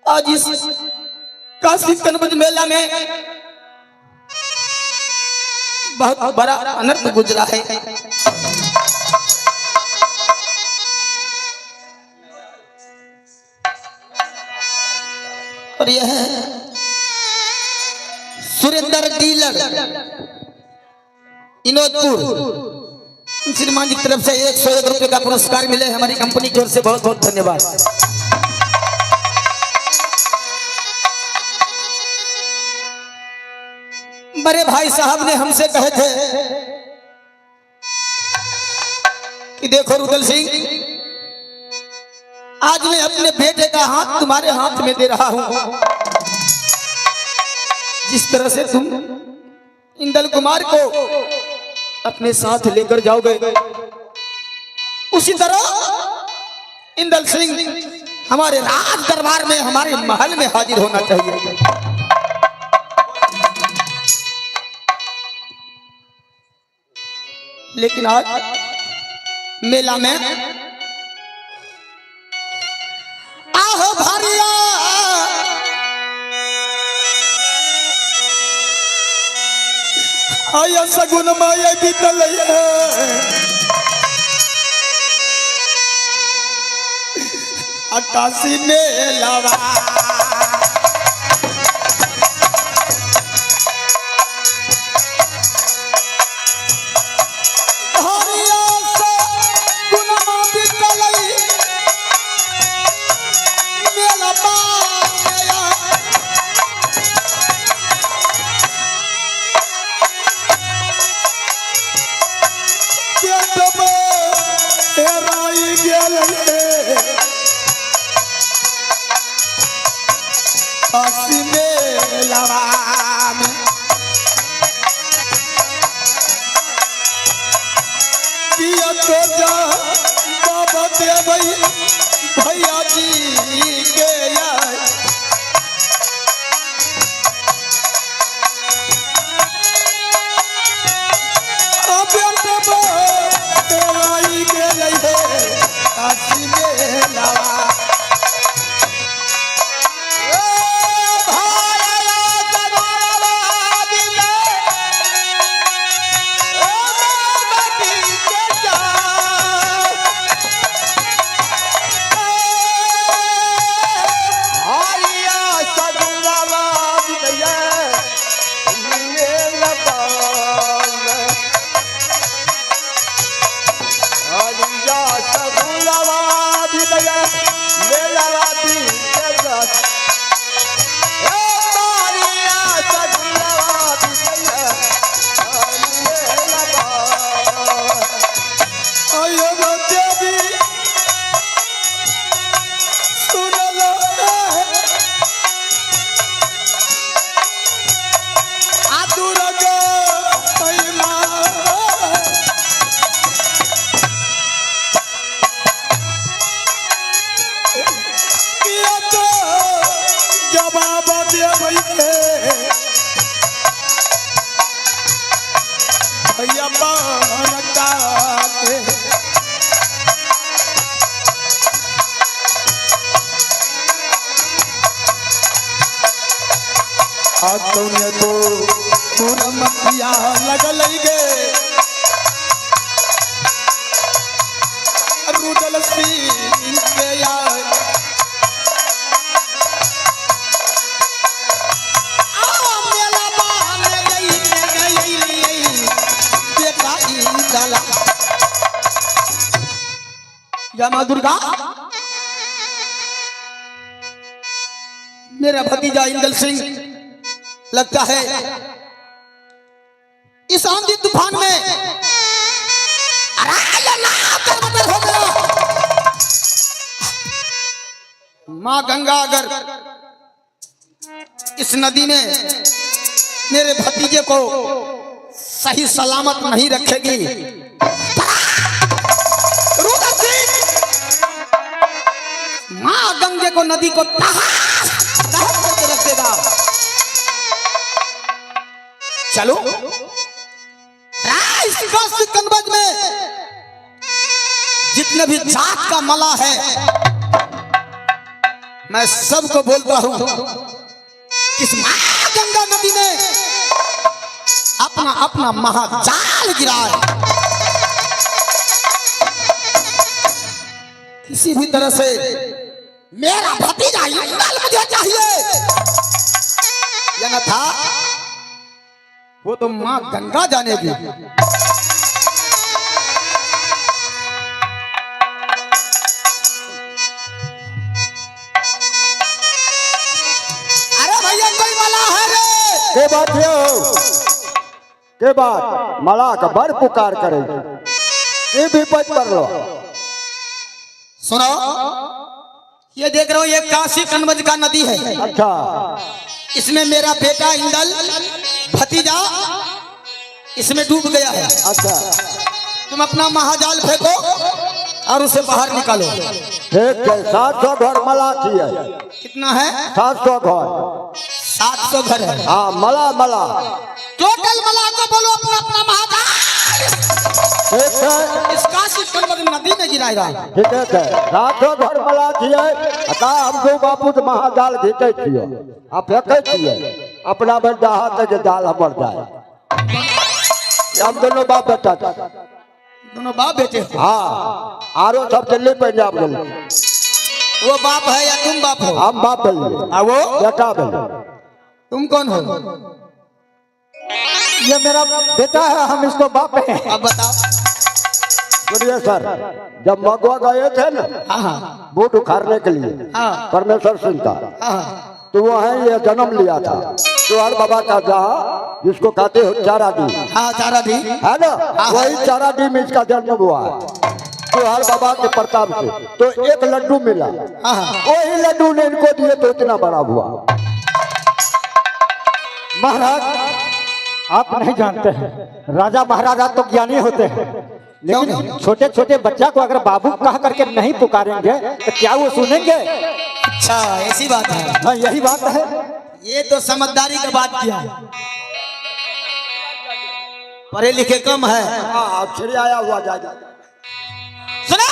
आज इस काशी कनबज मेला में बहुत बड़ा अनर्थ गुजरा है। और यह सुरेंद्र डीलर इनोदपुर श्रीमान जी की तरफ से 101 रुपए का पुरस्कार मिले। हमारी कंपनी की ओर से बहुत बहुत धन्यवाद। बड़े भाई साहब ने हमसे कहे थे कि देखो रुदल सिंह, आज मैं अपने बेटे का हाथ तुम्हारे हाथ में दे रहा हूं। जिस तरह से तुम इंदल कुमार को अपने साथ लेकर जाओगे, उसी तरह इंदल सिंह हमारे राज दरबार में, हमारे महल में हाजिर होना चाहिए। लेकिन आज मेला में आहो भारिया आया सगुन माया बीतल आकाशी मेलावा काशी मेलावा में किया तो जा बाबा दे भैया जी के काशी मेलावा तो पूरा मतिया लगल गे रुदल सिंह के यार या माँ दुर्गा, मेरा भतीजा इंदल सिंह लगता है इस आंधी तूफान में हो गया। माँ गंगा अगर इस नदी में मेरे भतीजे को सही सलामत नहीं रखेगी, माँ गंगे को नदी को करके रख देगा। चलो काशी कनबज में जितने भी जात का मला है, मैं सबको बोलता हूं, इस मां गंगा नदी ने अपना अपना महाजाल गिराया। किसी भी तरह से मेरा भतीजा इंदल मुझे चाहिए, या न था वो तो मां गंगा जानेगी। के बात हो के बात मला का बड़ पुकार करेगी ये भी पद पर लो। सुनो, ये देख रहे हो, ये काशी कनवज का नदी है। अच्छा, इसमें मेरा बेटा इंदल भतीजा इसमें डूब गया है। अच्छा, तुम अपना महाजाल फेंको और उसे बाहर निकालो। ठीक है। 700 घर मला की है। कितना है? 700 घर। 700 घर है। हाँ, मला मला टोटल मला को बोलो अपना अपना महाजाल ठीक है। इस काशी कनवज नदी में गिराएगा। ठीक है, 700 घर मला की है। अता हम दो बापू तो महाजाल घीटे छिए, आ फेंके छिए अपना बेटा हाथ के जाल हमर जाए। हम दोनों बाप बेटा था। दोनों बाप बेटे? हाँ, आरो सब दिल्ली पंजाब गए। वो बाप है या तुम बाप हो? हम बाप बोलिए, वो बेटा बोलिए। तुम कौन हो? ये मेरा बेटा है, हम इसको बाप हैं। अब बताओ। सुनिए सर, जब मगवा गए थे ना हाँ बूट उखाड़ने के लिए हाँ परमेश्वर सिंह का, हाँ तो वह ये जन्म लिया था जोहर बाबा का जहाँ जिसको कहते हो चारा डी, हाँ चारा डी है ना, वही चारा डी में इसका जन्म हुआ है जोहर बाबा के प्रताप से। तो एक लड्डू मिला, वही लड्डू ने इनको दिए तो इतना बड़ा हुआ। महाराज आप नहीं जानते हैं, राजा महाराजा तो ज्ञानी होते हैं, लेकिन छोटे छोटे बच्चा को अगर बाबू कह करके नहीं पुकारेंगे तो क्या वो सुनेंगे? अच्छा ऐसी बात है। हाँ यही बात है। ये तो समझदारी की बात किया, पढ़े लिखे कम है। अक्षर आया हुआ जाएगा। सुनो,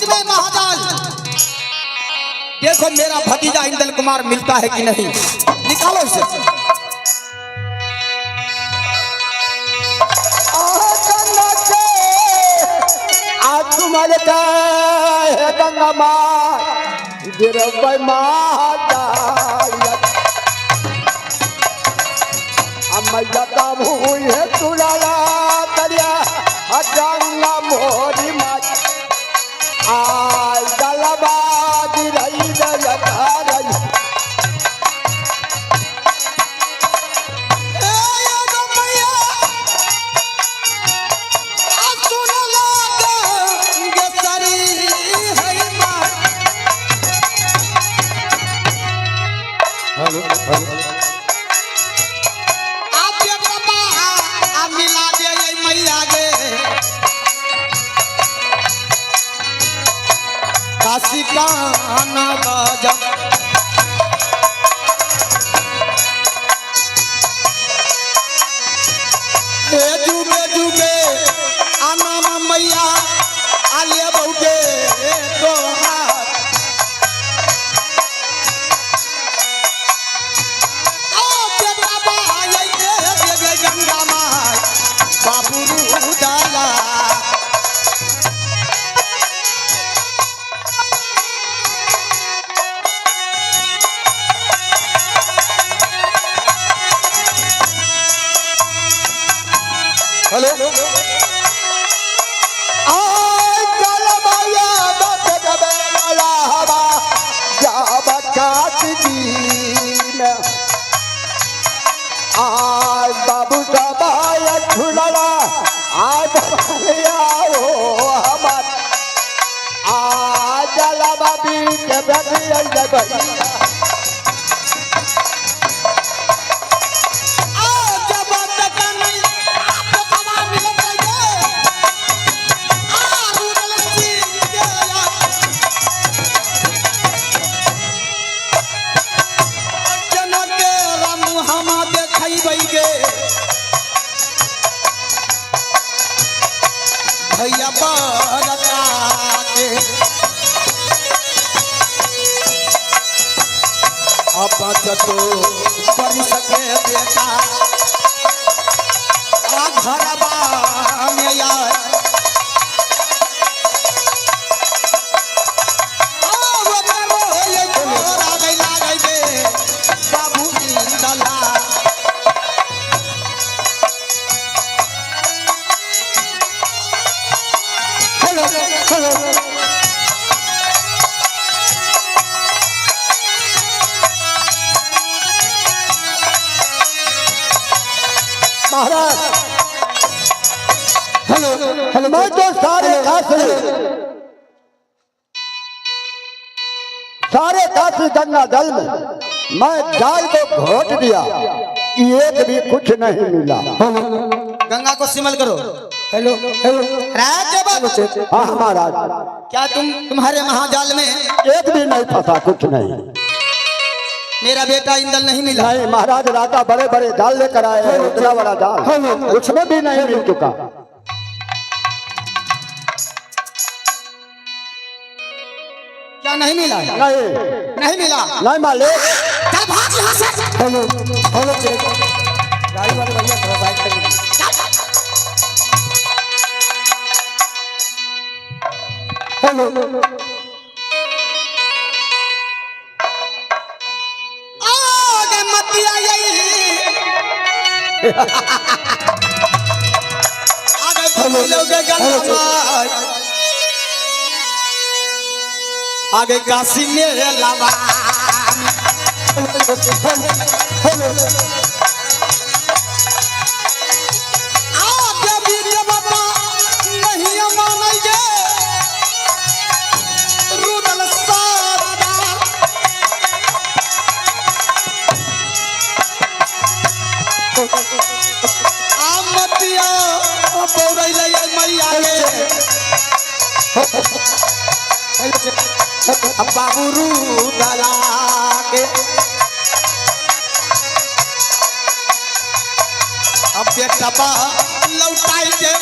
में महाजाल देखो मेरा भतीजा इंदल कुमार मिलता है कि नहीं, निकालो इसे। आज तुम्हारे है गंगा माँ गिरबै महाजाल अम्मैया हुई है तुलाला तरिया गंगा मोरी माँ आज जलबाद रही रही काशी का आना बाजा जुगे जुगे आना मैया आलिया बहुगे तो गंगा माँ बाबू डाला। हेलो आज बाबू साहब झूला आज हमार आज जला बाबी के बैठी भैया अपचतो बन सके बेटा आ घरबा में यार बाबू इंदला महाराज हेलो मैं तो सारे काशी गंगा जल में मैं जाल को घोट दिया, एक भी कुछ नहीं मिला। गंगा को सिमल करो। हेलो हेलो राज बाबू हाँ महाराज, क्या तुम्हारे महाजाल में एक भी नहीं फंसा, कुछ नहीं। मेरा बेटा इंदल नहीं मिला? नहीं महाराज, राजा बड़े बड़े जाल लेकर आए हैं, उतना बड़ा जाल उसमें भी नहीं मिल चुका। क्या नहीं मिला? नहीं मिला? नहीं मालिक। चल भाग यहाँ से। हेलो हेलो गाड़ी वाले भैया थोड़ा साइड कर दीजिए। हेलो आगे मतिया आगे फैलोगे गंगा आगे काशी मेरे लावा आगे वीर बाबा नहीं मानेंगे रुदल सारा आमतिया बोरै ले मैया अब बाबू रुदला के अब बेटा लौटाई दे।